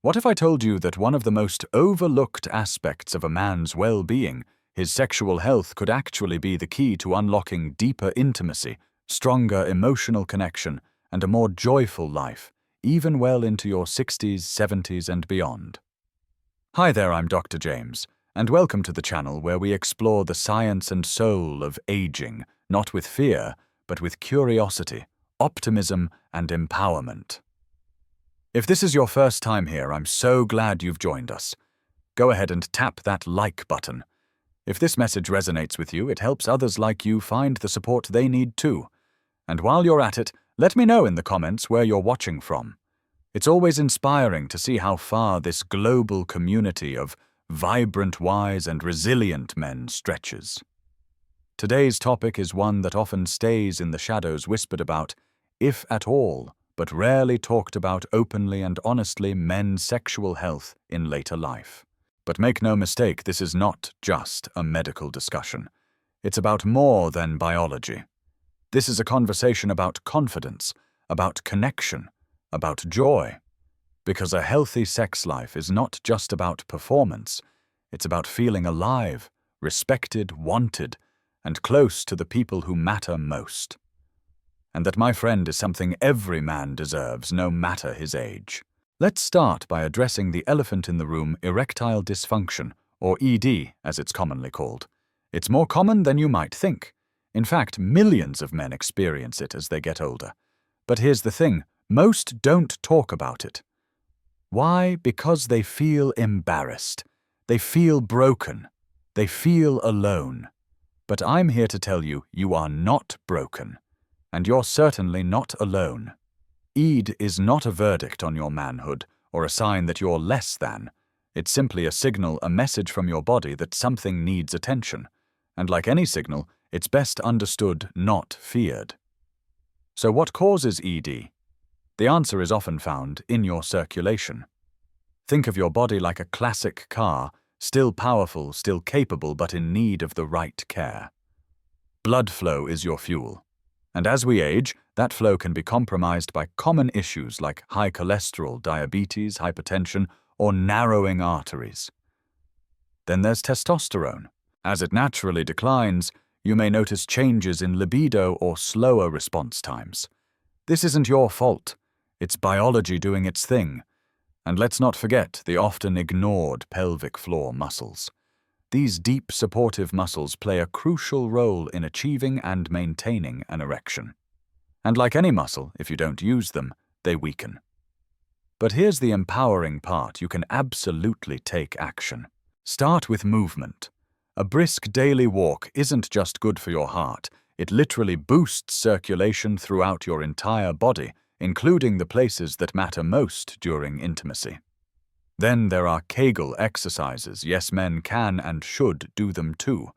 What if I told you that one of the most overlooked aspects of a man's well-being, his sexual health, could actually be the key to unlocking deeper intimacy, stronger emotional connection, and a more joyful life, even well into your 60s, 70s, and beyond? Hi there, I'm Dr. James, and welcome to the channel where we explore the science and soul of aging, not with fear, but with curiosity, optimism, and empowerment. If this is your first time here, I'm so glad you've joined us. Go ahead and tap that like button. If this message resonates with you, it helps others like you find the support they need too. And while you're at it, let me know in the comments where you're watching from. It's always inspiring to see how far this global community of vibrant, wise, and resilient men stretches. Today's topic is one that often stays in the shadows, whispered about, if at all, but rarely talked about openly and honestly: men's sexual health in later life. But make no mistake, this is not just a medical discussion. It's about more than biology. This is a conversation about confidence, about connection, about joy. Because a healthy sex life is not just about performance, it's about feeling alive, respected, wanted, and close to the people who matter most. And that, my friend, is something every man deserves, no matter his age. Let's start by addressing the elephant in the room: erectile dysfunction, or ED as it's commonly called. It's more common than you might think. In fact, millions of men experience it as they get older. But here's the thing, most don't talk about it. Why? Because they feel embarrassed. They feel broken. They feel alone. But I'm here to tell you, you are not broken. And you're certainly not alone. ED is not a verdict on your manhood or a sign that you're less than. It's simply a signal, a message from your body that something needs attention. And like any signal, it's best understood, not feared. So what causes ED? The answer is often found in your circulation. Think of your body like a classic car, still powerful, still capable, but in need of the right care. Blood flow is your fuel. And as we age, that flow can be compromised by common issues like high cholesterol, diabetes, hypertension, or narrowing arteries. Then there's testosterone. As it naturally declines, you may notice changes in libido or slower response times. This isn't your fault. It's biology doing its thing. And let's not forget the often ignored pelvic floor muscles. These deep, supportive muscles play a crucial role in achieving and maintaining an erection. And like any muscle, if you don't use them, they weaken. But here's the empowering part: you can absolutely take action. Start with movement. A brisk daily walk isn't just good for your heart, it literally boosts circulation throughout your entire body, including the places that matter most during intimacy. Then there are Kegel exercises. Yes, men can and should do them too.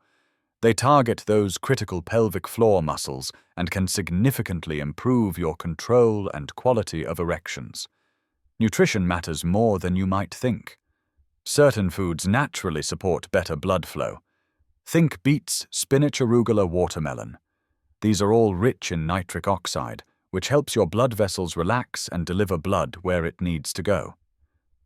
They target those critical pelvic floor muscles and can significantly improve your control and quality of erections. Nutrition matters more than you might think. Certain foods naturally support better blood flow. Think beets, spinach, arugula, watermelon. These are all rich in nitric oxide, which helps your blood vessels relax and deliver blood where it needs to go.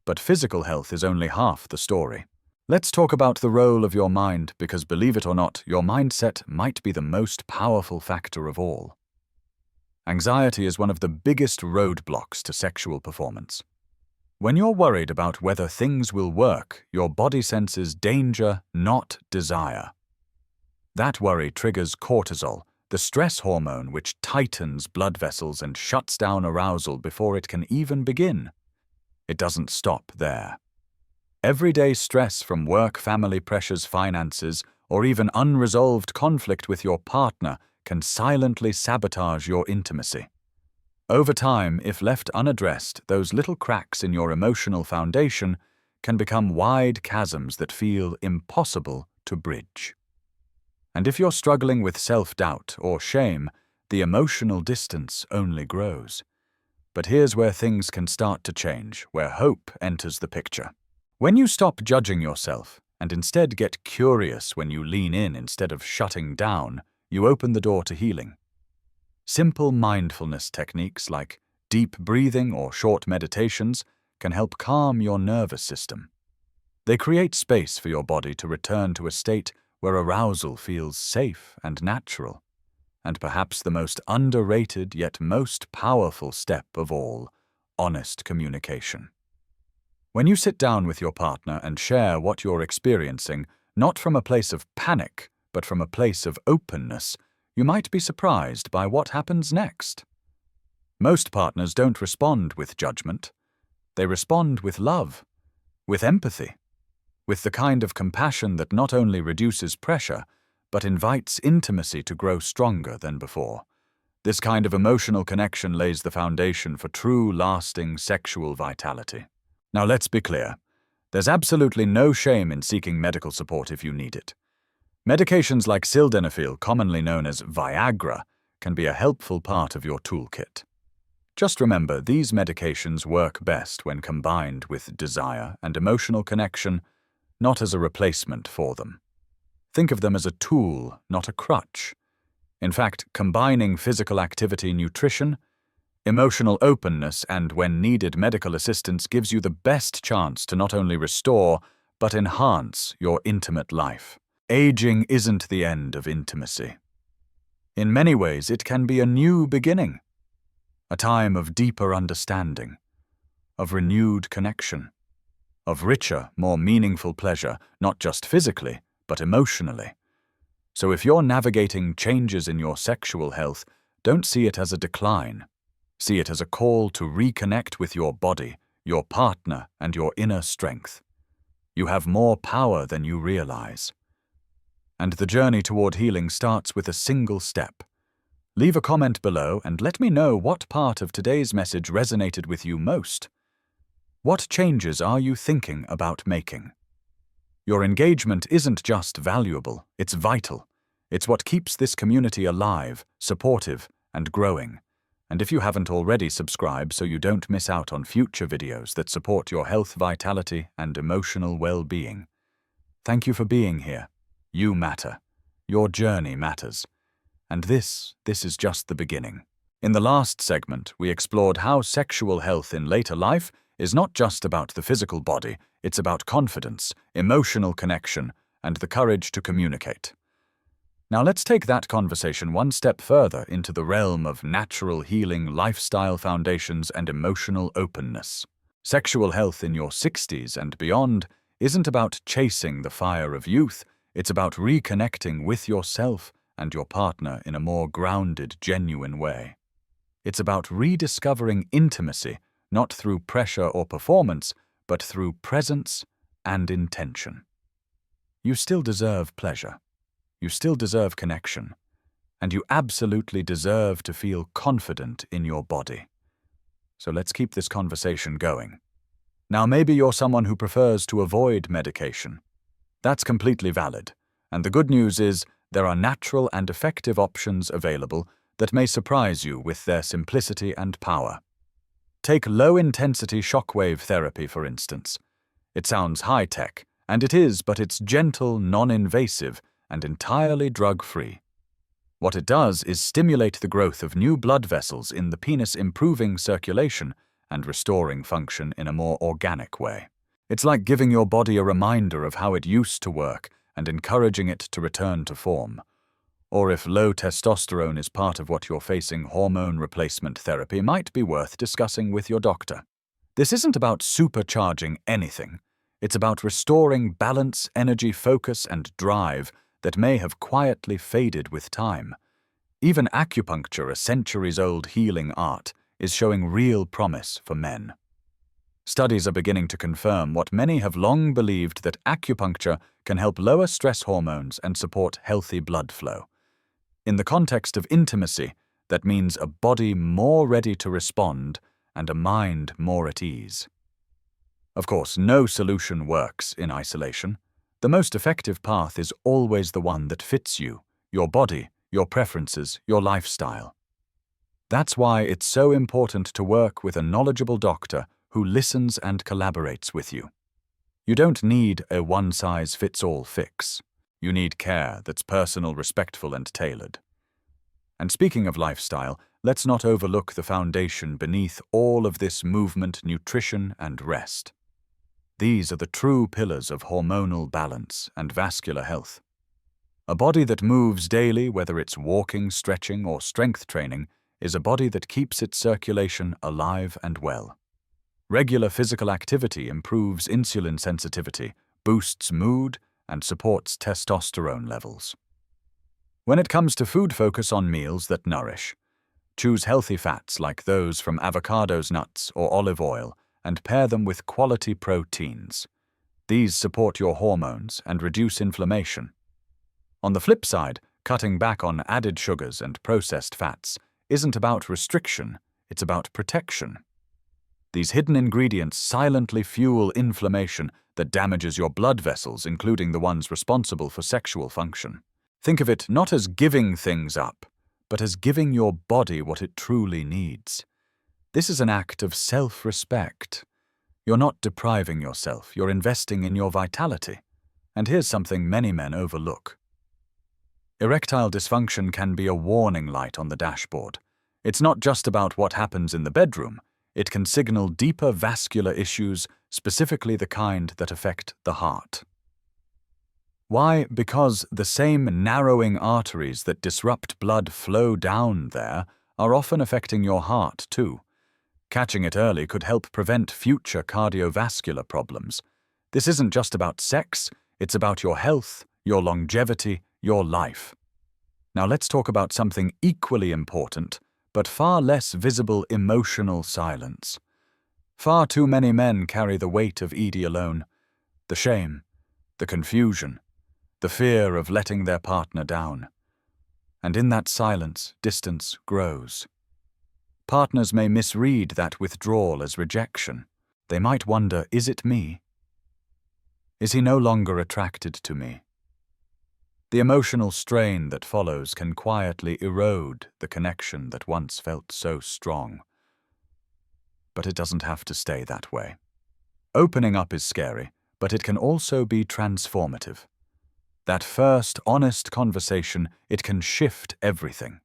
But physical health is only half the story. Let's talk about the role of your mind, because believe it or not, your mindset might be the most powerful factor of all. Anxiety is one of the biggest roadblocks to sexual performance. When you're worried about whether things will work, your body senses danger, not desire. That worry triggers cortisol, the stress hormone which tightens blood vessels and shuts down arousal before it can even begin. It doesn't stop there. Everyday stress from work, family pressures, finances, or even unresolved conflict with your partner can silently sabotage your intimacy. Over time, if left unaddressed, those little cracks in your emotional foundation can become wide chasms that feel impossible to bridge. And if you're struggling with self-doubt or shame, the emotional distance only grows. But here's where things can start to change, where hope enters the picture. When you stop judging yourself and instead get curious, when you lean in instead of shutting down, you open the door to healing. Simple mindfulness techniques like deep breathing or short meditations can help calm your nervous system. They create space for your body to return to a state where arousal feels safe and natural. And perhaps the most underrated yet most powerful step of all, honest communication. When you sit down with your partner and share what you're experiencing, not from a place of panic, but from a place of openness, you might be surprised by what happens next. Most partners don't respond with judgment. They respond with love, with empathy, with the kind of compassion that not only reduces pressure, but invites intimacy to grow stronger than before. This kind of emotional connection lays the foundation for true, lasting sexual vitality. Now let's be clear. There's absolutely no shame in seeking medical support if you need it. Medications like sildenafil, commonly known as Viagra, can be a helpful part of your toolkit. Just remember, these medications work best when combined with desire and emotional connection, not as a replacement for them. Think of them as a tool, not a crutch. In fact, combining physical activity, nutrition, emotional openness, and, when needed, medical assistance gives you the best chance to not only restore, but enhance your intimate life. Aging isn't the end of intimacy. In many ways, it can be a new beginning, a time of deeper understanding, of renewed connection, of richer, more meaningful pleasure, not just physically, but emotionally. So if you're navigating changes in your sexual health, don't see it as a decline. See it as a call to reconnect with your body, your partner, and your inner strength. You have more power than you realize. And the journey toward healing starts with a single step. Leave a comment below and let me know what part of today's message resonated with you most. What changes are you thinking about making? Your engagement isn't just valuable, it's vital. It's what keeps this community alive, supportive, and growing. And if you haven't already, subscribe so you don't miss out on future videos that support your health, vitality, and emotional well-being. Thank you for being here. You matter. Your journey matters. And this is just the beginning. In the last segment, we explored how sexual health in later life is not just about the physical body, it's about confidence, emotional connection, and the courage to communicate. Now let's take that conversation one step further into the realm of natural healing, lifestyle foundations, and emotional openness. Sexual health in your 60s and beyond isn't about chasing the fire of youth, it's about reconnecting with yourself and your partner in a more grounded, genuine way. It's about rediscovering intimacy, not through pressure or performance, but through presence and intention. You still deserve pleasure. You still deserve connection. And you absolutely deserve to feel confident in your body. So let's keep this conversation going. Now, maybe you're someone who prefers to avoid medication. That's completely valid. And the good news is there are natural and effective options available that may surprise you with their simplicity and power. Take low-intensity shockwave therapy, for instance. It sounds high-tech, and it is, but it's gentle, non-invasive, and entirely drug-free. What it does is stimulate the growth of new blood vessels in the penis, improving circulation and restoring function in a more organic way. It's like giving your body a reminder of how it used to work and encouraging it to return to form. Or if low testosterone is part of what you're facing, hormone replacement therapy might be worth discussing with your doctor. This isn't about supercharging anything. It's about restoring balance, energy, focus, and drive that may have quietly faded with time. Even acupuncture, a centuries-old healing art, is showing real promise for men. Studies are beginning to confirm what many have long believed, that acupuncture can help lower stress hormones and support healthy blood flow. In the context of intimacy, that means a body more ready to respond and a mind more at ease. Of course, no solution works in isolation. The most effective path is always the one that fits you, your body, your preferences, your lifestyle. That's why it's so important to work with a knowledgeable doctor who listens and collaborates with you. You don't need a one-size-fits-all fix. You need care that's personal, respectful, and tailored. And speaking of lifestyle, let's not overlook the foundation beneath all of this movement, nutrition, and rest. These are the true pillars of hormonal balance and vascular health. A body that moves daily, whether it's walking, stretching, or strength training, is a body that keeps its circulation alive and well. Regular physical activity improves insulin sensitivity, boosts mood, and supports testosterone levels. When it comes to food, focus on meals that nourish. Choose healthy fats like those from avocados, nuts, or olive oil, and pair them with quality proteins. These support your hormones and reduce inflammation. On the flip side, cutting back on added sugars and processed fats isn't about restriction, it's about protection. These hidden ingredients silently fuel inflammation that damages your blood vessels, including the ones responsible for sexual function. Think of it not as giving things up, but as giving your body what it truly needs. This is an act of self-respect. You're not depriving yourself, you're investing in your vitality. And here's something many men overlook. Erectile dysfunction can be a warning light on the dashboard. It's not just about what happens in the bedroom. It can signal deeper vascular issues, specifically the kind that affect the heart. Why? Because the same narrowing arteries that disrupt blood flow down there are often affecting your heart too. Catching it early could help prevent future cardiovascular problems. This isn't just about sex, it's about your health, your longevity, your life. Now let's talk about something equally important, but far less visible: emotional silence. Far too many men carry the weight of ED alone. The shame, the confusion, the fear of letting their partner down. And in that silence, distance grows. Partners may misread that withdrawal as rejection. They might wonder, is it me? Is he no longer attracted to me? The emotional strain that follows can quietly erode the connection that once felt so strong. But it doesn't have to stay that way. Opening up is scary, but it can also be transformative. That first, honest conversation, it can shift everything.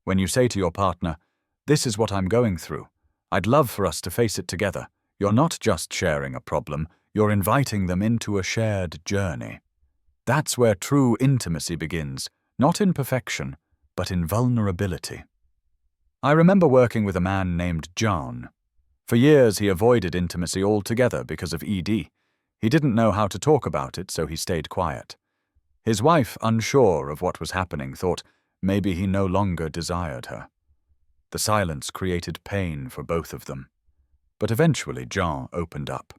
When you say to your partner, "This is what I'm going through. I'd love for us to face it together," you're not just sharing a problem, you're inviting them into a shared journey. That's where true intimacy begins, not in perfection, but in vulnerability. I remember working with a man named John. For years he avoided intimacy altogether because of ED. He didn't know how to talk about it, so he stayed quiet. His wife, unsure of what was happening, thought maybe he no longer desired her. The silence created pain for both of them. But eventually John opened up.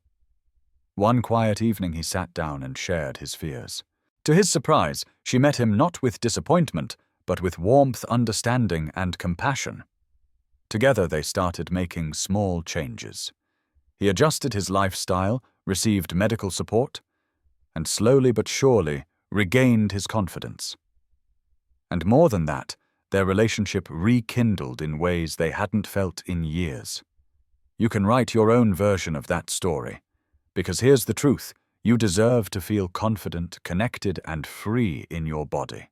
One quiet evening he sat down and shared his fears. To his surprise, she met him not with disappointment, but with warmth, understanding, and compassion. Together they started making small changes. He adjusted his lifestyle, received medical support, and slowly but surely regained his confidence. And more than that, their relationship rekindled in ways they hadn't felt in years. You can write your own version of that story, because here's the truth: you deserve to feel confident, connected, and free in your body.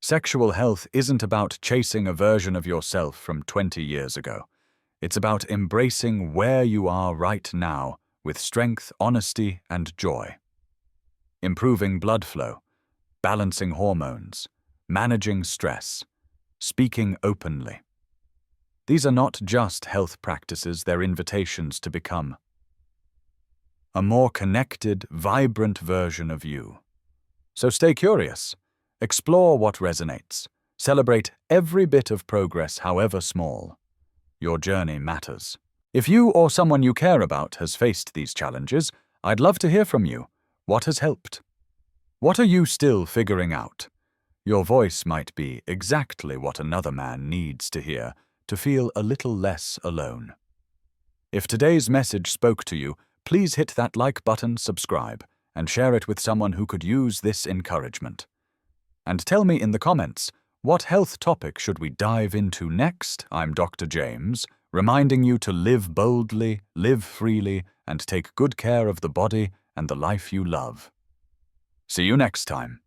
Sexual health isn't about chasing a version of yourself from 20 years ago. It's about embracing where you are right now with strength, honesty, and joy. Improving blood flow, balancing hormones, managing stress, speaking openly. These are not just health practices, they're invitations to become a more connected, vibrant version of you. So stay curious, explore what resonates, celebrate every bit of progress, however small. Your journey matters. If you or someone you care about has faced these challenges, I'd love to hear from you. What has helped? What are you still figuring out? Your voice might be exactly what another man needs to hear to feel a little less alone. If today's message spoke to you, please hit that like button, subscribe, and share it with someone who could use this encouragement. And tell me in the comments, what health topic should we dive into next? I'm Dr. James, reminding you to live boldly, live freely, and take good care of the body and the life you love. See you next time.